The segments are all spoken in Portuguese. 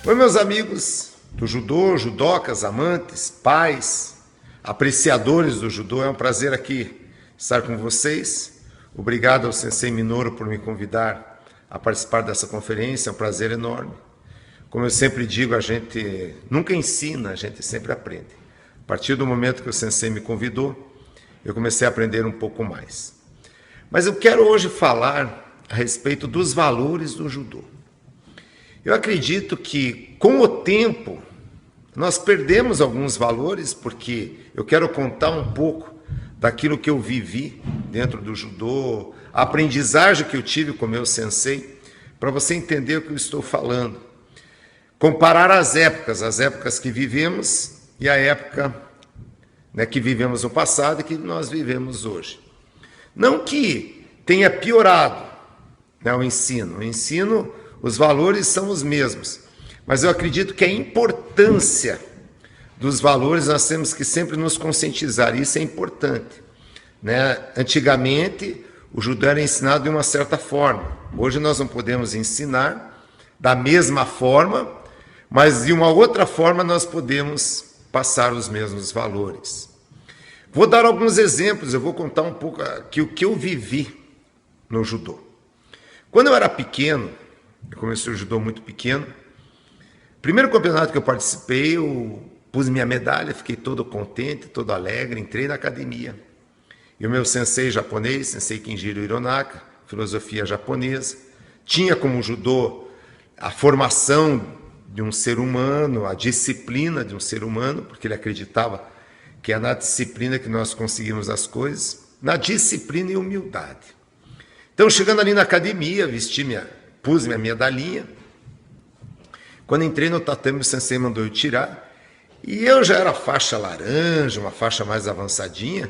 Oi, meus amigos do judô, judocas, amantes, pais, apreciadores do judô. É um prazer aqui estar com vocês. Obrigado ao Sensei Minoru por me convidar a participar dessa conferência. É um prazer enorme. Como eu sempre digo, a gente nunca ensina, a gente sempre aprende. A partir do momento que o Sensei me convidou, eu comecei a aprender um pouco mais. Mas eu quero hoje falar a respeito dos valores do judô. Eu acredito que, com o tempo, nós perdemos alguns valores, porque eu quero contar um pouco daquilo que eu vivi dentro do judô, a aprendizagem que eu tive com o meu sensei, para você entender o que eu estou falando. Comparar as épocas que vivemos e a época, que vivemos no passado e que nós vivemos hoje. Não que tenha piorado, o ensino. O ensino, os valores são os mesmos, mas eu acredito que a importância dos valores nós temos que sempre nos conscientizar, isso é importante. Antigamente, o judô era ensinado de uma certa forma, hoje nós não podemos ensinar da mesma forma, mas de uma outra forma nós podemos passar os mesmos valores. Vou dar alguns exemplos, eu vou contar um pouco aqui o que eu vivi no judô. Quando eu era pequeno, eu comecei o judô muito pequeno. Primeiro campeonato que eu participei, eu pus minha medalha, fiquei todo contente, todo alegre, entrei na academia. E o meu sensei japonês, sensei Kenjiro Hironaka, filosofia japonesa, tinha como judô a formação de um ser humano, a disciplina de um ser humano, porque ele acreditava que é na disciplina que nós conseguimos as coisas, na disciplina e humildade. Então, chegando ali na academia, pus minha medalhinha. Quando entrei no tatame, o sensei mandou eu tirar. E eu já era faixa laranja, uma faixa mais avançadinha.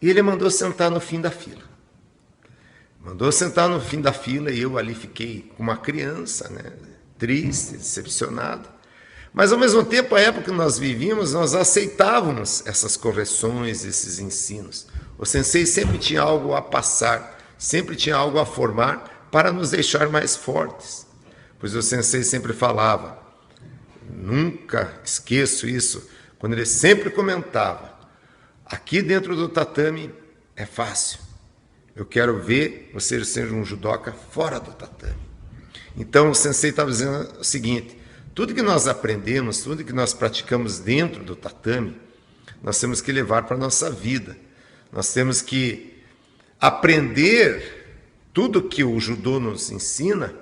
E ele mandou sentar no fim da fila. Mandou sentar no fim da fila e eu ali fiquei com uma criança, triste, decepcionado. Mas, ao mesmo tempo, a época que nós vivíamos, nós aceitávamos essas correções, esses ensinos. O sensei sempre tinha algo a passar, sempre tinha algo a formar para nos deixar mais fortes. Pois o sensei sempre falava, nunca esqueço isso, quando ele sempre comentava, aqui dentro do tatame é fácil, eu quero ver você ser um judoca fora do tatame. Então o sensei estava dizendo o seguinte, tudo que nós aprendemos, tudo que nós praticamos dentro do tatame, nós temos que levar para a nossa vida. Nós temos que aprender tudo que o judô nos ensina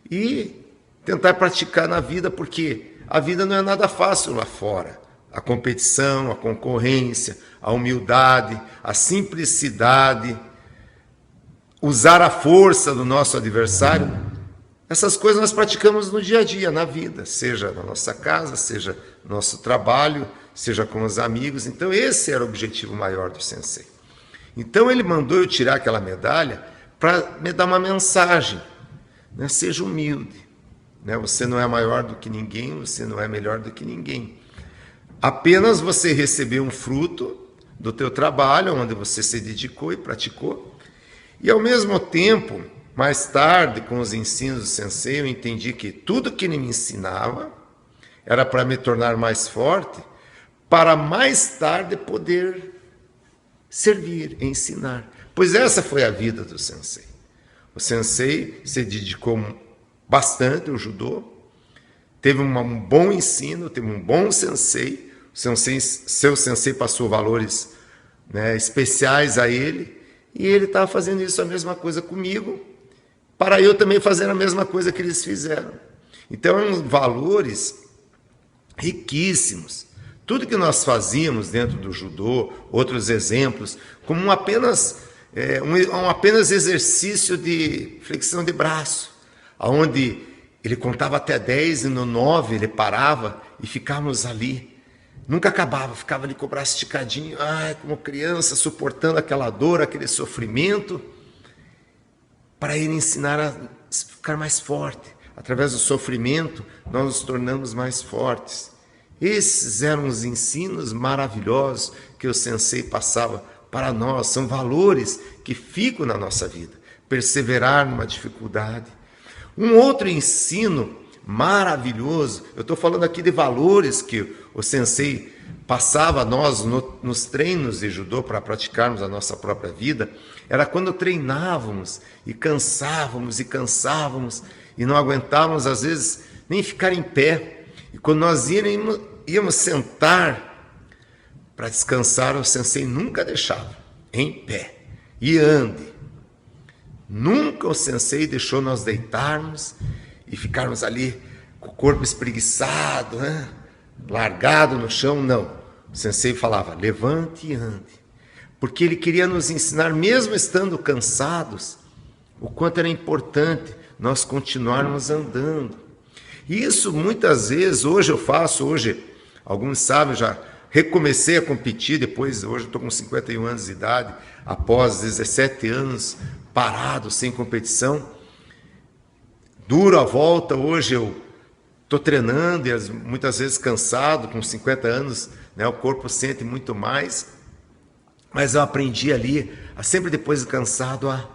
e tentar praticar na vida, porque a vida não é nada fácil lá fora. A competição, a concorrência, a humildade, a simplicidade, usar a força do nosso adversário, essas coisas nós praticamos no dia a dia, na vida, seja na nossa casa, seja no nosso trabalho, seja com os amigos. Então esse era o objetivo maior do sensei. Então ele mandou eu tirar aquela medalha para me dar uma mensagem, seja humilde, você não é maior do que ninguém, você não é melhor do que ninguém. Apenas você recebeu um fruto do teu trabalho, onde você se dedicou e praticou, e ao mesmo tempo, mais tarde, com os ensinos do sensei, eu entendi que tudo que ele me ensinava era para me tornar mais forte, para mais tarde poder servir, ensinar. Pois essa foi a vida do sensei. O sensei se dedicou bastante ao judô, teve um bom ensino, teve um bom sensei, seu sensei passou valores especiais a ele, e ele estava fazendo isso a mesma coisa comigo, para eu também fazer a mesma coisa que eles fizeram. Então, eram valores riquíssimos. Tudo que nós fazíamos dentro do judô, outros exemplos, como um apenas exercício de flexão de braço, onde ele contava até 10 e no 9 ele parava e ficávamos ali. Nunca acabava, ficava ali com o braço esticadinho, como criança, suportando aquela dor, aquele sofrimento, para ele ensinar a ficar mais forte. Através do sofrimento, nós nos tornamos mais fortes. Esses eram os ensinos maravilhosos que o sensei passava para nós. São valores que ficam na nossa vida. Perseverar numa dificuldade. Um outro ensino maravilhoso. Eu estou falando aqui de valores que o sensei passava a nós nos treinos de judô para praticarmos a nossa própria vida. Era quando treinávamos e cansávamos e não aguentávamos às vezes nem ficar em pé. E quando nós íamos sentar para descansar, o sensei nunca deixava em pé. E ande. Nunca o sensei deixou nós deitarmos e ficarmos ali com o corpo espreguiçado, né? Largado no chão, não. O sensei falava, levante e ande. Porque ele queria nos ensinar, mesmo estando cansados, o quanto era importante nós continuarmos andando. E isso muitas vezes, hoje eu faço, hoje, alguns sabem, já recomecei a competir, depois, hoje eu estou com 51 anos de idade, após 17 anos parado, sem competição. Duro a volta, hoje eu estou treinando e muitas vezes cansado, com 50 anos, né, o corpo sente muito mais, mas eu aprendi ali, sempre depois de cansado, a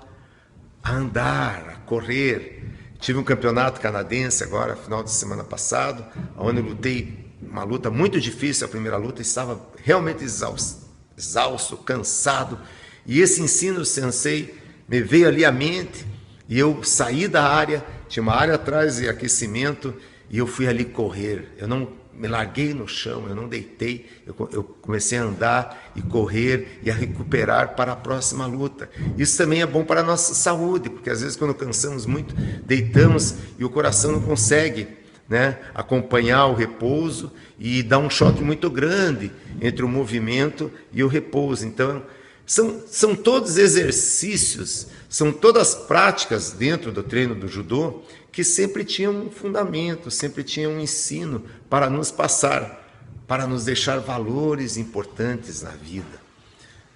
andar, a correr. Tive um campeonato canadense agora, final de semana passado, onde eu lutei uma luta muito difícil, a primeira luta, estava realmente exausto, cansado, e esse ensino do sensei me veio ali à mente, e eu saí da área, tinha uma área atrás de aquecimento, e eu fui ali correr. Eu não me larguei no chão, eu não deitei, eu comecei a andar e correr e a recuperar para a próxima luta. Isso também é bom para a nossa saúde, porque às vezes quando cansamos muito, deitamos e o coração não consegue, né, acompanhar o repouso e dá um choque muito grande entre o movimento e o repouso. Então, são todos exercícios, são todas práticas dentro do treino do judô que sempre tinham um fundamento, sempre tinham um ensino para nos passar, para nos deixar valores importantes na vida.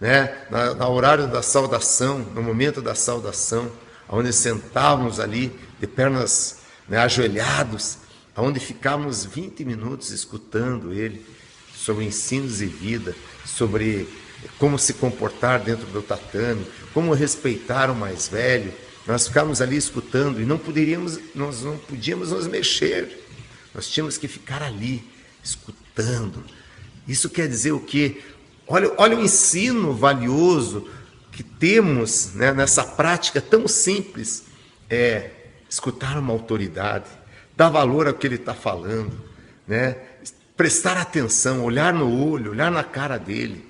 Né? No horário da saudação, no momento da saudação, onde sentávamos ali de pernas, né, ajoelhados, onde ficávamos 20 minutos escutando ele sobre ensinos de vida, sobre como se comportar dentro do tatame, como respeitar o mais velho. Nós ficávamos ali escutando e nós não podíamos nos mexer. Nós tínhamos que ficar ali, escutando. Isso quer dizer o quê? Olha o ensino valioso que temos, né, nessa prática tão simples. É escutar uma autoridade, dar valor ao que ele está falando, né? Prestar atenção, olhar no olho, olhar na cara dele,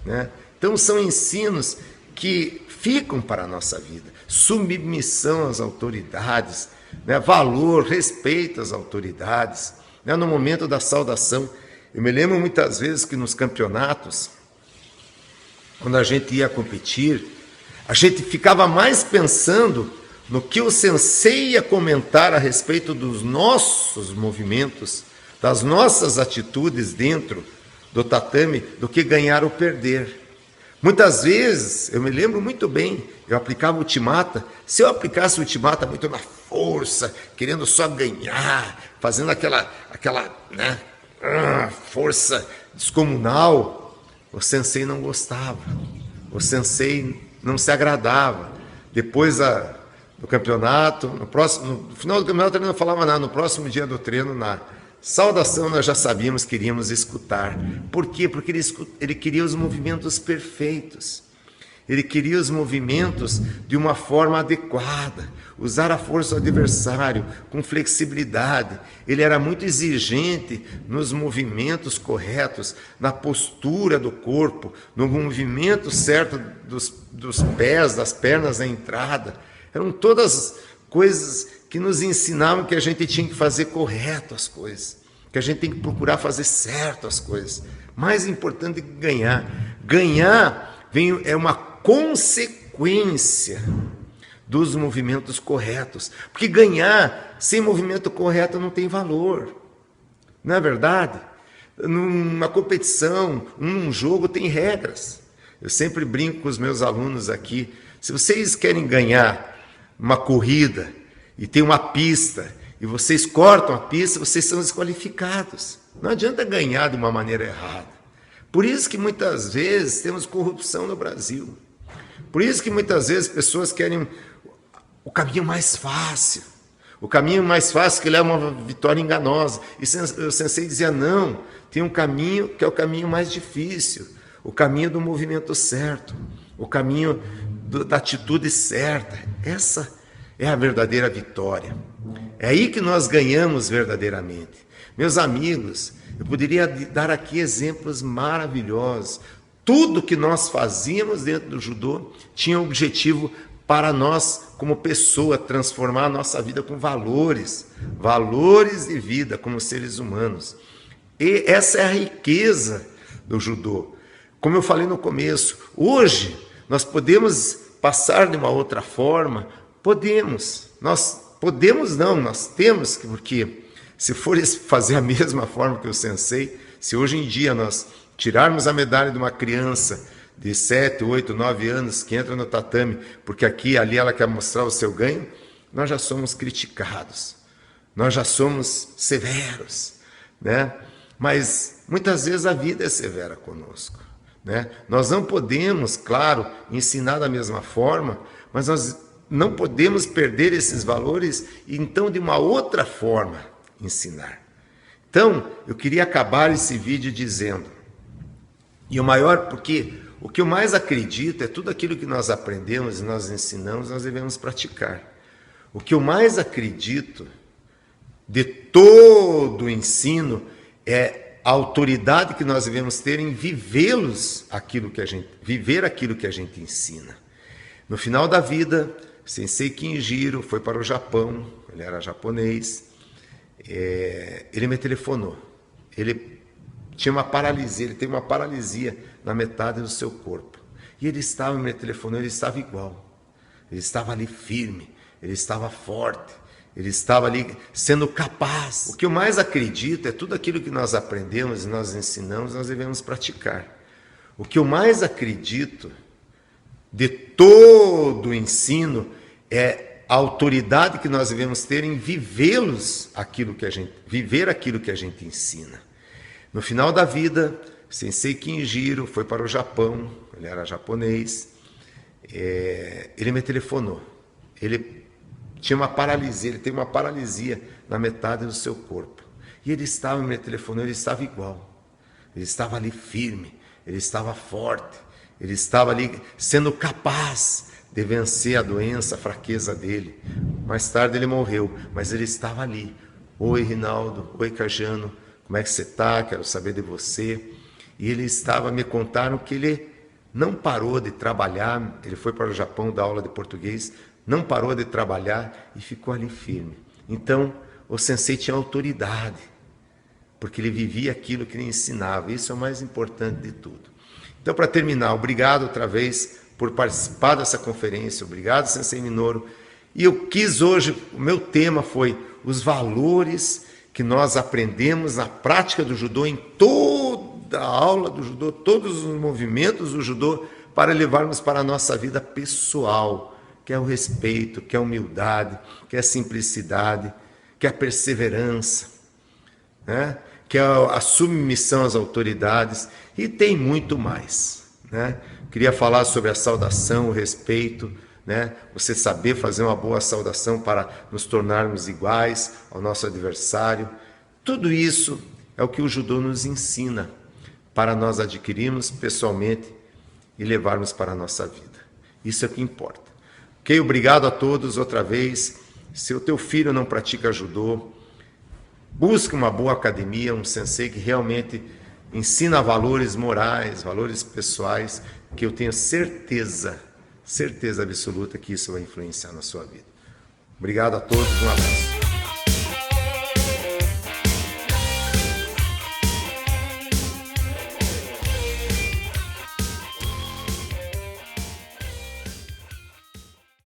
né? Então são ensinos que ficam para a nossa vida. Submissão às autoridades, né? Valor, respeito às autoridades, né? No momento da saudação, eu me lembro muitas vezes que nos campeonatos, quando a gente ia competir, a gente ficava mais pensando no que o sensei ia comentar a respeito dos nossos movimentos, das nossas atitudes dentro do tatame, do que ganhar ou perder. Muitas vezes, eu me lembro muito bem, eu aplicava o Uchimata. Se eu aplicasse o Uchimata muito na força, querendo só ganhar, fazendo aquela né, força descomunal, o sensei não gostava, o sensei não se agradava. Depois do campeonato, no final do campeonato ele não falava nada, no próximo dia do treino, na saudação nós já sabíamos que iríamos escutar. Por quê? Porque ele queria os movimentos perfeitos. Ele queria os movimentos de uma forma adequada, usar a força do adversário com flexibilidade. Ele era muito exigente nos movimentos corretos, na postura do corpo, no movimento certo dos pés, das pernas na entrada. Eram todas coisas que nos ensinavam que a gente tinha que fazer correto as coisas, que a gente tem que procurar fazer certo as coisas. Mais importante que ganhar. Ganhar é uma consequência dos movimentos corretos. Porque ganhar sem movimento correto não tem valor. Não é verdade? Numa competição, num jogo, tem regras. Eu sempre brinco com os meus alunos aqui. Se vocês querem ganhar uma corrida e tem uma pista e vocês cortam a pista, vocês são desqualificados. Não adianta ganhar de uma maneira errada. Por isso que muitas vezes temos corrupção no Brasil. Por isso que muitas vezes pessoas querem o caminho mais fácil, O caminho mais fácil que leva a uma vitória enganosa. E o sensei dizia, não, tem um caminho que é o caminho mais difícil, o caminho do movimento certo, o caminho da atitude certa. Essa é a verdadeira vitória. É aí que nós ganhamos verdadeiramente. Meus amigos, eu poderia dar aqui exemplos maravilhosos. Tudo que nós fazíamos dentro do judô tinha um objetivo para nós, como pessoa, transformar a nossa vida com valores de vida como seres humanos. E essa é a riqueza do judô. Como eu falei no começo, hoje nós podemos passar de uma outra forma, nós temos que, porque se for fazer a mesma forma que o sensei, se hoje em dia nós tirarmos a medalha de uma criança de 7, 8, 9 anos que entra no tatame, porque aqui e ali ela quer mostrar o seu ganho, nós já somos criticados, nós já somos severos, né? Mas muitas vezes a vida é severa conosco, né? Nós não podemos, claro, ensinar da mesma forma, mas nós não podemos perder esses valores e então de uma outra forma ensinar. Então, eu queria acabar esse vídeo dizendo, e o maior, porque o que eu mais acredito é tudo aquilo que nós aprendemos e nós ensinamos, nós devemos praticar. O que eu mais acredito de todo o ensino é a autoridade que nós devemos ter em viver aquilo que a gente ensina. No final da vida, Sensei Kinjiro foi para o Japão, ele era japonês, ele me telefonou. Ele tinha uma paralisia, ele teve uma paralisia na metade do seu corpo. E ele estava me telefonando, ele estava igual. Ele estava ali firme, ele estava forte, ele estava ali sendo capaz. O que eu mais acredito é tudo aquilo que nós aprendemos e nós ensinamos, nós devemos praticar. O que eu mais acredito de todo o ensino é a autoridade que nós devemos ter em viver aquilo que a gente ensina. No final da vida, Sensei Kinjiro foi para o Japão, ele era japonês, ele me telefonou. Ele tinha uma paralisia, ele teve uma paralisia na metade do seu corpo. E ele estava me telefonando, ele estava igual. Ele estava ali firme, ele estava forte, ele estava ali sendo capaz de vencer a doença, a fraqueza dele. Mais tarde ele morreu, mas ele estava ali. Oi, Rinaldo, oi, Cajano, como é que você está? Quero saber de você. E ele estava, me contaram que ele não parou de trabalhar, ele foi para o Japão dar aula de português, não parou de trabalhar e ficou ali firme. Então, o sensei tinha autoridade, porque ele vivia aquilo que ele ensinava. Isso é o mais importante de tudo. Então, para terminar, obrigado outra vez por participar dessa conferência, obrigado, Sensei Minoru. E eu quis hoje, o meu tema foi os valores que nós aprendemos na prática do judô, em toda a aula do judô, todos os movimentos do judô, para levarmos para a nossa vida pessoal, que é o respeito, que é a humildade, que é a simplicidade, que é a perseverança, né? Que é a submissão às autoridades, e tem muito mais, né? Queria falar sobre a saudação, o respeito, né? Você saber fazer uma boa saudação para nos tornarmos iguais ao nosso adversário. Tudo isso é o que o judô nos ensina para nós adquirirmos pessoalmente e levarmos para a nossa vida. Isso é o que importa. Ok? Obrigado a todos outra vez. Se o teu filho não pratica judô, busque uma boa academia, um sensei que realmente ensina valores morais, valores pessoais, que eu tenho certeza absoluta que isso vai influenciar na sua vida. Obrigado a todos, um abraço.